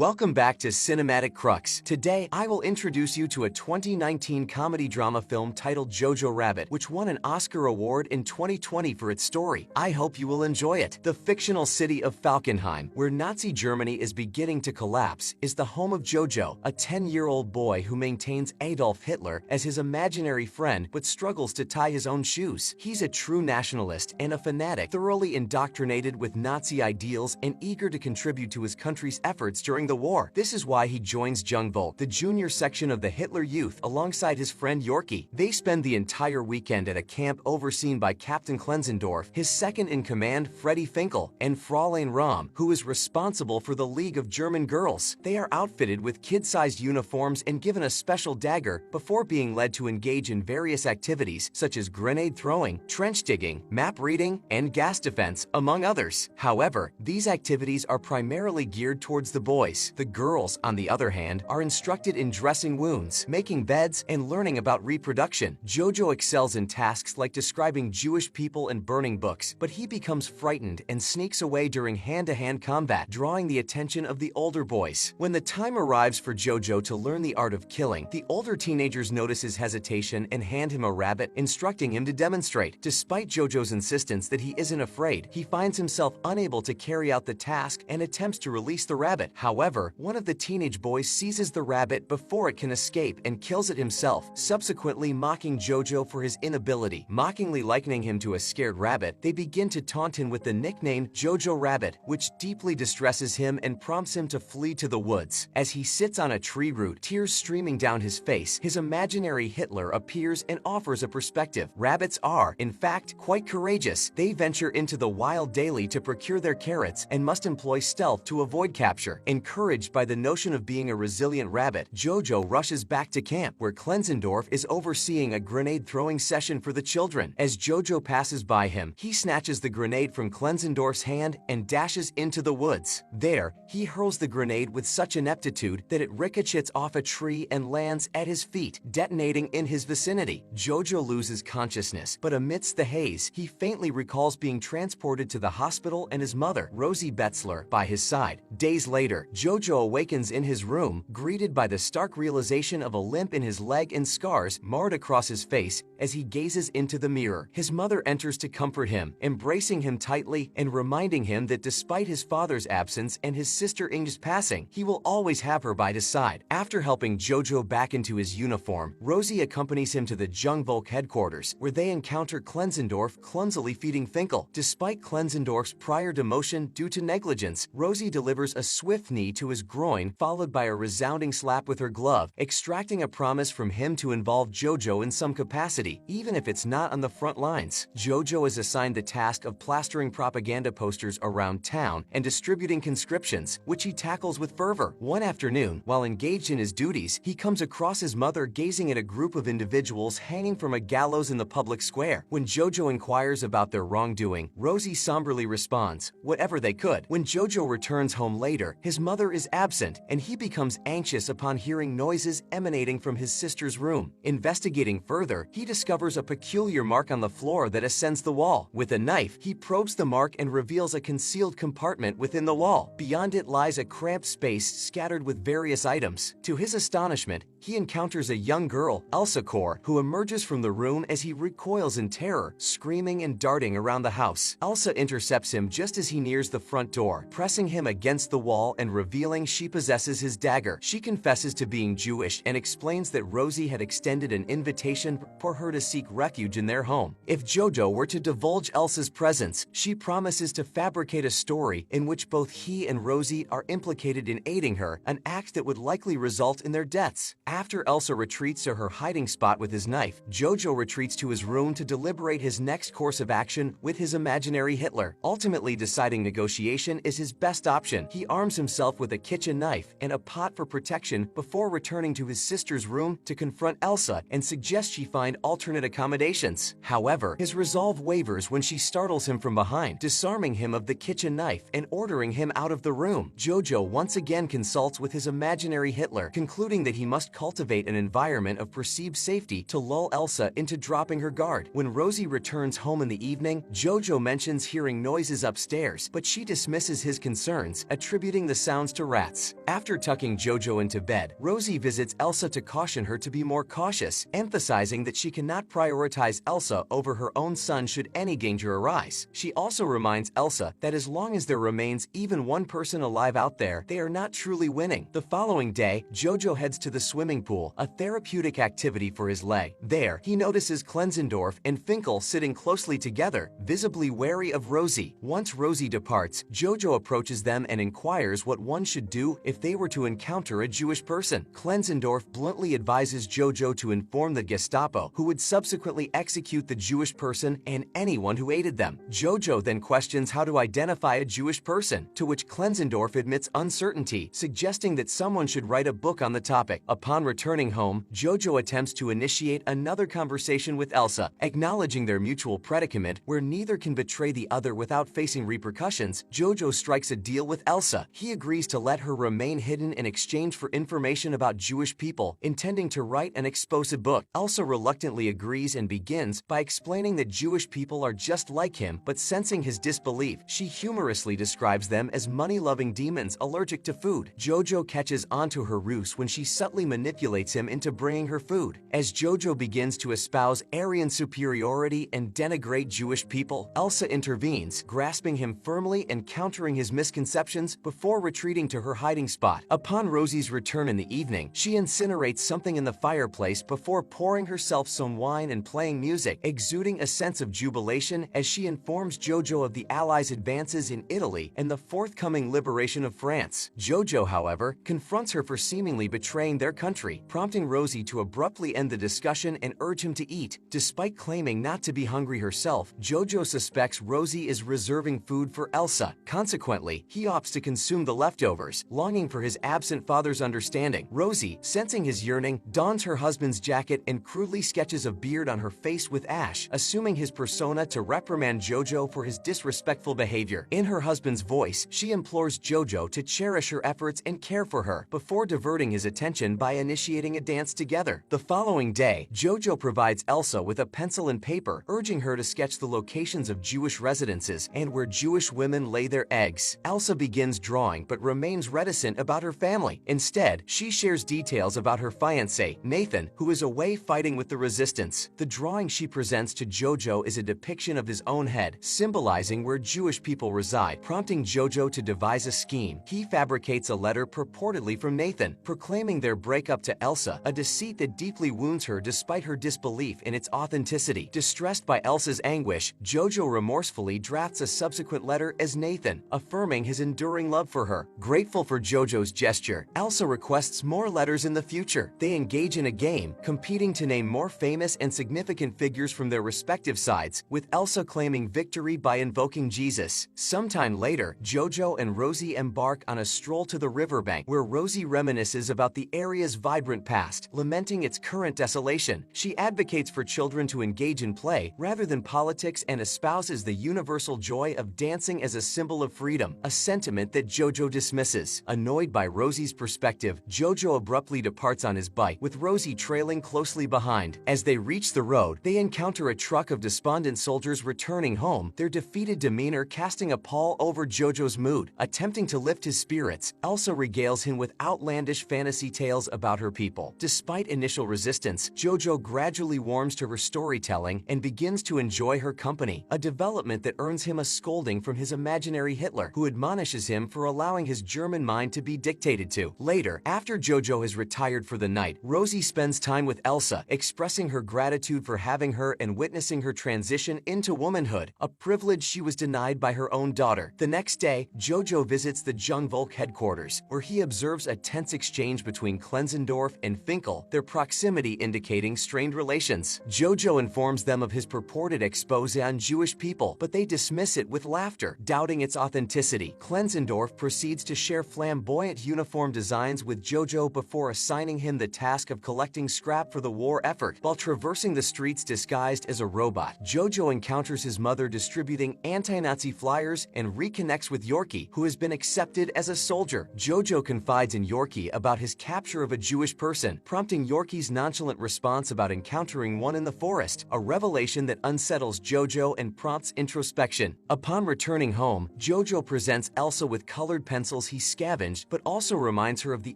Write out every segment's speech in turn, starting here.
Welcome back to Cinematic Crux. Today, I will introduce you to a 2019 comedy drama film titled Jojo Rabbit, which won an Oscar award in 2020 for its story. I hope you will enjoy it. The fictional city of Falkenheim, where Nazi Germany is beginning to collapse, is the home of Jojo, a 10-year-old boy who maintains Adolf Hitler as his imaginary friend but struggles to tie his own shoes. He's a true nationalist and a fanatic, thoroughly indoctrinated with Nazi ideals and eager to contribute to his country's efforts during the war. This is why he joins Jungvolk, the junior section of the Hitler Youth, alongside his friend Yorkie. They spend the entire weekend at a camp overseen by Captain Klenzendorf, his second-in-command Freddie Finkel, and Fräulein Rahm, who is responsible for the League of German Girls. They are outfitted with kid-sized uniforms and given a special dagger before being led to engage in various activities such as grenade throwing, trench digging, map reading, and gas defense, among others. However, these activities are primarily geared towards the boys. The girls, on the other hand, are instructed in dressing wounds, making beds, and learning about reproduction. Jojo excels in tasks like describing Jewish people and burning books, but he becomes frightened and sneaks away during hand-to-hand combat, drawing the attention of the older boys. When the time arrives for Jojo to learn the art of killing, the older teenagers notice his hesitation and hand him a rabbit, instructing him to demonstrate. Despite Jojo's insistence that he isn't afraid, he finds himself unable to carry out the task and attempts to release the rabbit. However, one of the teenage boys seizes the rabbit before it can escape and kills it himself, subsequently mocking Jojo for his inability. Mockingly likening him to a scared rabbit, they begin to taunt him with the nickname Jojo Rabbit, which deeply distresses him and prompts him to flee to the woods. As he sits on a tree root, tears streaming down his face, his imaginary Hitler appears and offers a perspective. Rabbits are, in fact, quite courageous. They venture into the wild daily to procure their carrots and must employ stealth to avoid capture. Encouraged by the notion of being a resilient rabbit, Jojo rushes back to camp, where Klenzendorf is overseeing a grenade-throwing session for the children. As Jojo passes by him, he snatches the grenade from Klenzendorf's hand and dashes into the woods. There, he hurls the grenade with such ineptitude that it ricochets off a tree and lands at his feet, detonating in his vicinity. Jojo loses consciousness, but amidst the haze, he faintly recalls being transported to the hospital and his mother, Rosie Betzler, by his side. Days later, Jojo awakens in his room, greeted by the stark realization of a limp in his leg and scars marred across his face as he gazes into the mirror. His mother enters to comfort him, embracing him tightly and reminding him that despite his father's absence and his sister Inge's passing, he will always have her by his side. After helping Jojo back into his uniform, Rosie accompanies him to the Jungvolk headquarters, where they encounter Klenzendorf clumsily feeding Finkel. Despite Klenzendorf's prior demotion due to negligence, Rosie delivers a swift knee to his groin, followed by a resounding slap with her glove, extracting a promise from him to involve Jojo in some capacity, even if it's not on the front lines. Jojo is assigned the task of plastering propaganda posters around town and distributing conscriptions, which he tackles with fervor. One afternoon, while engaged in his duties, he comes across his mother gazing at a group of individuals hanging from a gallows in the public square. When Jojo inquires about their wrongdoing, Rosie somberly responds, "Whatever they could." When Jojo returns home later, his mother is absent, and he becomes anxious upon hearing noises emanating from his sister's room. Investigating further, he discovers a peculiar mark on the floor that ascends the wall. With a knife, he probes the mark and reveals a concealed compartment within the wall. Beyond it lies a cramped space scattered with various items. To his astonishment, he encounters a young girl, Elsa Kor, who emerges from the room as he recoils in terror, screaming and darting around the house. Elsa intercepts him just as he nears the front door, pressing him against the wall and revealing she possesses his dagger. She confesses to being Jewish and explains that Rosie had extended an invitation for her to seek refuge in their home. If Jojo were to divulge Elsa's presence, she promises to fabricate a story in which both he and Rosie are implicated in aiding her, an act that would likely result in their deaths. After Elsa retreats to her hiding spot with his knife, Jojo retreats to his room to deliberate his next course of action with his imaginary Hitler. Ultimately deciding negotiation is his best option, he arms himself with a kitchen knife and a pot for protection before returning to his sister's room to confront Elsa and suggest she find alternate accommodations. However, his resolve wavers when she startles him from behind, disarming him of the kitchen knife and ordering him out of the room. Jojo once again consults with his imaginary Hitler, concluding that he must cultivate an environment of perceived safety to lull Elsa into dropping her guard. When Rosie returns home in the evening, Jojo mentions hearing noises upstairs, but she dismisses his concerns, attributing the sounds to rats. After tucking Jojo into bed, Rosie visits Elsa to caution her to be more cautious, emphasizing that she cannot prioritize Elsa over her own son should any danger arise. She also reminds Elsa that as long as there remains even one person alive out there, they are not truly winning. The following day, Jojo heads to the swimming pool, a therapeutic activity for his leg. There, he notices Klenzendorf and Finkel sitting closely together, visibly wary of Rosie. Once Rosie departs, Jojo approaches them and inquires what one should do if they were to encounter a Jewish person. Klenzendorf bluntly advises Jojo to inform the Gestapo, who would subsequently execute the Jewish person and anyone who aided them. Jojo then questions how to identify a Jewish person, to which Klenzendorf admits uncertainty, suggesting that someone should write a book on the topic. Upon returning home, Jojo attempts to initiate another conversation with Elsa, acknowledging their mutual predicament where neither can betray the other without facing repercussions. Jojo strikes a deal with Elsa. He agrees to let her remain hidden in exchange for information about Jewish people, intending to write an explosive book. Elsa reluctantly agrees and begins by explaining that Jewish people are just like him, but sensing his disbelief, she humorously describes them as money-loving demons allergic to food. Jojo catches onto her ruse when she subtly manipulates him into bringing her food. As Jojo begins to espouse Aryan superiority and denigrate Jewish people, Elsa intervenes, grasping him firmly and countering his misconceptions before retreating to her hiding spot. Upon Rosie's return in the evening, she incinerates something in the fireplace before pouring herself some wine and playing music, exuding a sense of jubilation as she informs Jojo of the Allies' advances in Italy and the forthcoming liberation of France. Jojo, however, confronts her for seemingly betraying their country, prompting Rosie to abruptly end the discussion and urge him to eat. Despite claiming not to be hungry herself, Jojo suspects Rosie is reserving food for Elsa. Consequently, he opts to consume the leftovers, longing for his absent father's understanding. Rosie, sensing his yearning, dons her husband's jacket and crudely sketches a beard on her face with ash, assuming his persona to reprimand Jojo for his disrespectful behavior. In her husband's voice, she implores Jojo to cherish her efforts and care for her, before diverting his attention by initiating a dance together. The following day, Jojo provides Elsa with a pencil and paper, urging her to sketch the locations of Jewish residences and where Jewish women lay their eggs. Elsa begins drawing but remains reticent about her family. Instead, she shares details about her fiancé, Nathan, who is away fighting with the resistance. The drawing she presents to Jojo is a depiction of his own head, symbolizing where Jewish people reside, prompting Jojo to devise a scheme. He fabricates a letter purportedly from Nathan, proclaiming their breakup to Elsa, a deceit that deeply wounds her despite her disbelief in its authenticity. Distressed by Elsa's anguish, Jojo remorsefully drafts a subsequent letter as Nathan, affirming his enduring love for her. Grateful for Jojo's gesture, Elsa requests more letters in the future. They engage in a game, competing to name more famous and significant figures from their respective sides, with Elsa claiming victory by invoking Jesus. Sometime later, Jojo and Rosie embark on a stroll to the riverbank, where Rosie reminisces about the area's vibrant past, lamenting its current desolation. She advocates for children to engage in play rather than politics and espouses the universal joy of dancing as a symbol of freedom, a sentiment that Jojo dismisses. Annoyed by Rosie's perspective, Jojo abruptly departs on his bike, with Rosie trailing closely behind. As they reach the road, they encounter a truck of despondent soldiers returning home, their defeated demeanor casting a pall over Jojo's mood. Attempting to lift his spirits, Elsa regales him with outlandish fantasy tales about her people. Despite initial resistance, Jojo gradually warms to her storytelling and begins to enjoy her company, a development that earns him a scolding from his imaginary Hitler, who admonishes him for allowing his German mind to be dictated to. Later, after Jojo has retired for the night, Rosie spends time with Elsa, expressing her gratitude for having her and witnessing her transition into womanhood, a privilege she was denied by her own daughter. The next day, Jojo visits the Jungvolk headquarters, where he observes a tense exchange between Klenzendorf and Finkel, their proximity indicating strained relations. Jojo informs them of his purported expose on Jewish people, but they dismiss it with laughter, doubting its authenticity. Klenzendorf proceeds to share flamboyant uniform designs with Jojo before assigning him the task of collecting scrap for the war effort. While traversing the streets disguised as a robot, Jojo encounters his mother distributing anti-Nazi flyers and reconnects with Yorkie, who has been accepted as a soldier. Jojo confides in Yorkie about his capture of a Jewish person, prompting Yorkie's nonchalant response about encountering one in the forest, a revelation that unsettles Jojo and prompts introspection. Upon returning home, Jojo presents Elsa with colored pencils he scavenged, but also reminds her of the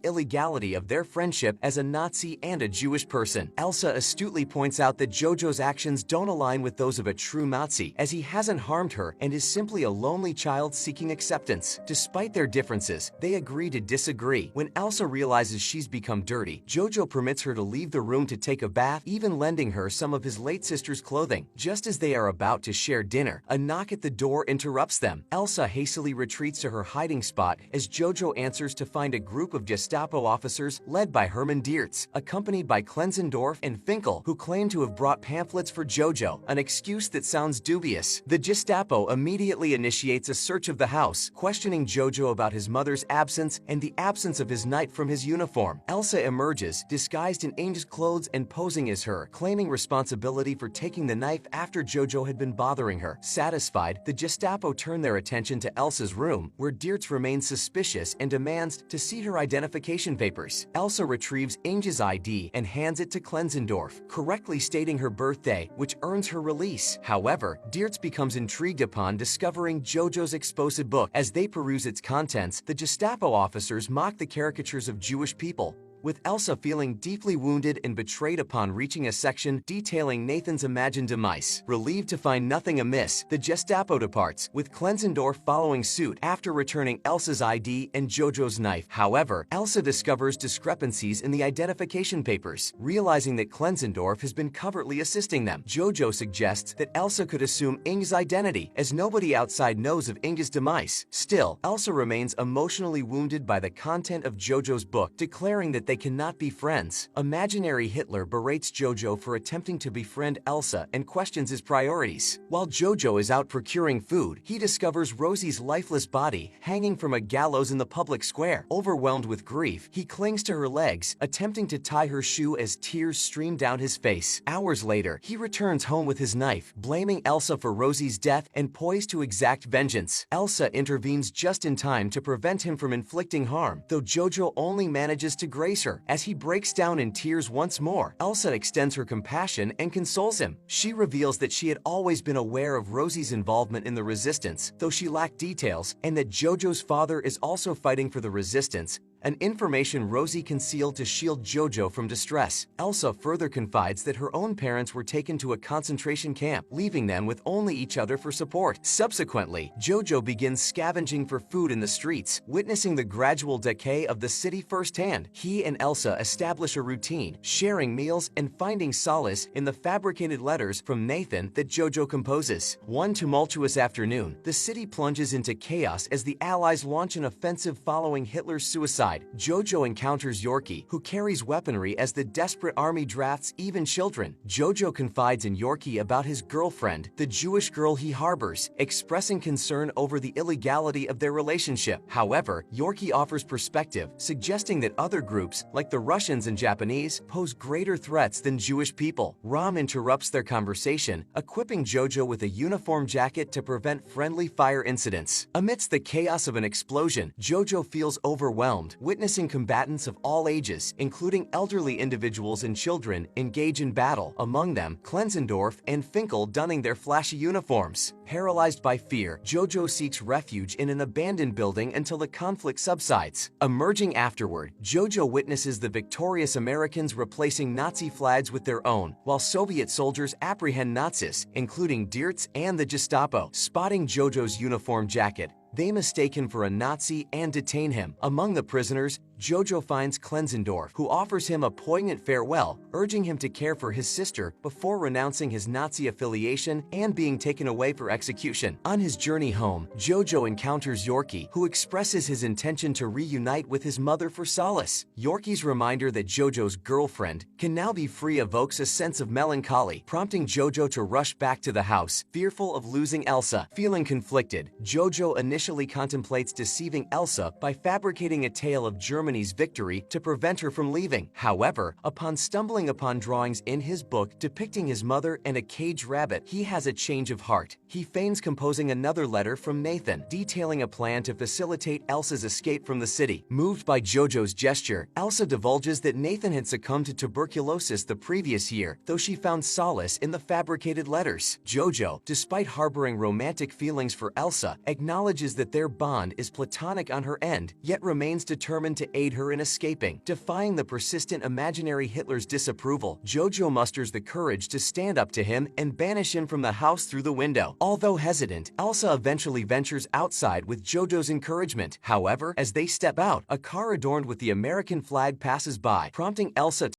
illegality of their friendship as a Nazi and a Jewish person. Elsa astutely points out that Jojo's actions don't align with those of a true Nazi, as he hasn't harmed her and is simply a lonely child seeking acceptance. Despite their differences, they agree to disagree. When Elsa realizes she's become dirty, Jojo permits her to leave the room to take a bath, even lending her some of his late sister's clothing. Just as they are about to share dinner, a knock at the door interrupts them. Elsa hastily retreats to her hiding spot as Jojo answers to find a group of Gestapo officers led by Hermann Diertz, accompanied by Klenzendorf and Finkel, who claim to have brought pamphlets for Jojo, an excuse that sounds dubious. The Gestapo immediately initiates a search of the house, questioning Jojo about his mother's absence and the absence of his knife from his uniform. Elsa emerges, disguised in Ainge's clothes and posing as her, claiming responsibility for taking the knife after Jojo had been bothering her. Satisfied, the Gestapo turn their attention to Elsa's room, where Diertz remains suspicious and demands to see her identification papers. Elsa retrieves Ainge's ID and hands it to Klenzendorf, correctly stating her birthday, which earns her release. However, Diertz becomes intrigued upon discovering Jojo's exposed book. As they peruse its contents, the Gestapo officers mock the caricatures of Jewish people, with Elsa feeling deeply wounded and betrayed upon reaching a section detailing Nathan's imagined demise. Relieved to find nothing amiss, the Gestapo departs, with Klenzendorf following suit after returning Elsa's ID and Jojo's knife. However, Elsa discovers discrepancies in the identification papers. Realizing that Klenzendorf has been covertly assisting them, Jojo suggests that Elsa could assume Inge's identity, as nobody outside knows of Inge's demise. Still, Elsa remains emotionally wounded by the content of Jojo's book, declaring that they cannot be friends. Imaginary Hitler berates Jojo for attempting to befriend Elsa and questions his priorities. While Jojo is out procuring food, he discovers Rosie's lifeless body hanging from a gallows in the public square. Overwhelmed with grief, he clings to her legs, attempting to tie her shoe as tears stream down his face. Hours later, he returns home with his knife, blaming Elsa for Rosie's death and poised to exact vengeance. Elsa intervenes just in time to prevent him from inflicting harm, though Jojo only manages to graze her. As he breaks down in tears once more, Elsa extends her compassion and consoles him. She reveals that she had always been aware of Rosie's involvement in the resistance, though she lacked details, and that Jojo's father is also fighting for the resistance, an information Rosie concealed to shield Jojo from distress. Elsa further confides that her own parents were taken to a concentration camp, leaving them with only each other for support. Subsequently, Jojo begins scavenging for food in the streets, witnessing the gradual decay of the city firsthand. He and Elsa establish a routine, sharing meals and finding solace in the fabricated letters from Nathan that Jojo composes. One tumultuous afternoon, the city plunges into chaos as the Allies launch an offensive following Hitler's suicide. Jojo encounters Yorkie, who carries weaponry as the desperate army drafts even children. Jojo confides in Yorkie about his girlfriend, the Jewish girl he harbors, expressing concern over the illegality of their relationship. However, Yorkie offers perspective, suggesting that other groups, like the Russians and Japanese, pose greater threats than Jewish people. Ram interrupts their conversation, equipping Jojo with a uniform jacket to prevent friendly fire incidents. Amidst the chaos of an explosion, Jojo feels overwhelmed, witnessing combatants of all ages, including elderly individuals and children, engage in battle, among them Klenzendorf and Finkel donning their flashy uniforms. Paralyzed by fear, Jojo seeks refuge in an abandoned building until the conflict subsides. Emerging afterward, Jojo witnesses the victorious Americans replacing Nazi flags with their own, while Soviet soldiers apprehend Nazis, including Diertz and the Gestapo. Spotting Jojo's uniform jacket, they mistake him for a Nazi and detain him. Among the prisoners, Jojo finds Klenzendorf, who offers him a poignant farewell, urging him to care for his sister before renouncing his Nazi affiliation and being taken away for execution. On his journey home, Jojo encounters Yorkie, who expresses his intention to reunite with his mother for solace. Yorkie's reminder that Jojo's girlfriend can now be free evokes a sense of melancholy, prompting Jojo to rush back to the house, fearful of losing Elsa. Feeling conflicted, Jojo initially contemplates deceiving Elsa by fabricating a tale of German Germany's victory to prevent her from leaving. However, upon stumbling upon drawings in his book depicting his mother and a caged rabbit, he has a change of heart. He feigns composing another letter from Nathan, detailing a plan to facilitate Elsa's escape from the city. Moved by Jojo's gesture, Elsa divulges that Nathan had succumbed to tuberculosis the previous year, though she found solace in the fabricated letters. Jojo, despite harboring romantic feelings for Elsa, acknowledges that their bond is platonic on her end, yet remains determined to aid her in escaping. Defying the persistent imaginary Hitler's disapproval, Jojo musters the courage to stand up to him and banish him from the house through the window. Although hesitant, Elsa eventually ventures outside with Jojo's encouragement. However, as they step out, a car adorned with the American flag passes by, prompting Elsa